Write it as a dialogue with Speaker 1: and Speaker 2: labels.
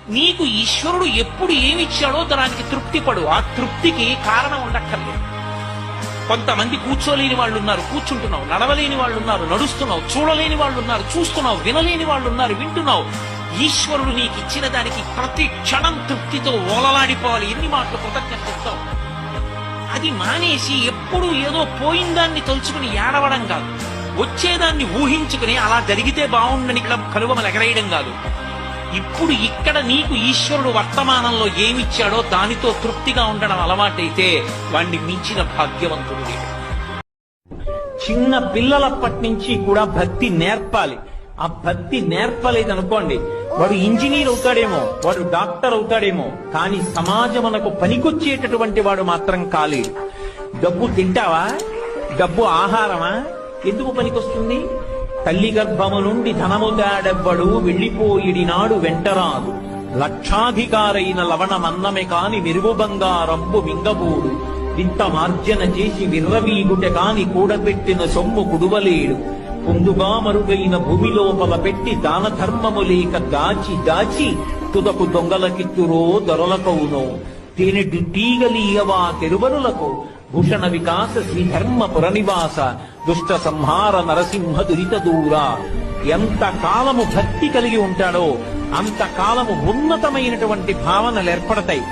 Speaker 1: నీకు ఈశ్వరుడు ఎప్పుడు ఏమిచ్చాడో దానికి తృప్తి పడు. ఆ తృప్తికి కారణం ఉండక్కర్లేదు. కొంతమంది కూర్చోలేని వాళ్ళు ఉన్నారు, కూర్చుంటున్నావు. నడవలేని వాళ్ళు ఉన్నారు, నడుస్తున్నావు. చూడలేని వాళ్ళు ఉన్నారు, చూస్తున్నావు. వినలేని వాళ్ళు ఉన్నారు, వింటున్నావు. ఈశ్వరుడు నీకు ఇచ్చిన దానికి ప్రతి క్షణం తృప్తితో ఓలలాడిపోవాలి. ఎన్ని మాటలు కృతజ్ఞత చెప్తావు. అది మానేసి ఎప్పుడు ఏదో పోయిందాన్ని తలుచుకుని ఏడవడం కాదు, వచ్చేదాన్ని ఊహించుకుని అలా జరిగితే బాగుండని ఇక్కడ కనుబొమలు ఎగరేయడం కాదు. ఇప్పుడు ఇక్కడ నీకు ఈశ్వరుడు వర్తమానంలో ఏమిచ్చాడో దానితో తృప్తిగా ఉండడం అలవాటైతే వాణ్ణి మించిన భాగ్యవంతుడు లేడు. చిన్న పిల్లలప్పటి నుంచి కూడా భక్తి నేర్పాలి. ఆ భక్తి నేర్పలేదనుకోండి, వాడు ఇంజనీర్ అవుతాడేమో, వాడు డాక్టర్ అవుతాడేమో, కానీ సమాజమునకు పనికొచ్చేటటువంటి వాడు మాత్రం కాలేడు. డబ్బు తింటావా? డబ్బు ఆహారమా? ఎందుకు పనికొస్తుంది? తల్లి గర్భము నుండి ధనము దాడెవ్వడు వెళ్లిపోయిడినాడు వెంటరాదు. లక్షాధికారైన లవణమన్నమే కాని మెరుగు బంగారంబు మింగబోడు. వింత మార్జన చేసి విర్రవీగుట కాని కూడబెట్టిన సొమ్ము కుడువలేడు. పొందుగా మరుగైన భూమి లోపల పెట్టి దాన ధర్మము లేక దాచి దాచి తుదకు దొంగలకిత్తురో దొరలకవునో. తేనెడు టీగలీయవా తెరువరులకు భూషణ వికాస శ్రీధర్మ పురనివాస దుష్ట సంహార నరసింహ దురిత దూర. ఎంత కాలము భక్తి కలిగి ఉంటాడో అంత కాలము ఉన్నతమైనటువంటి భావనలు ఏర్పడతాయి.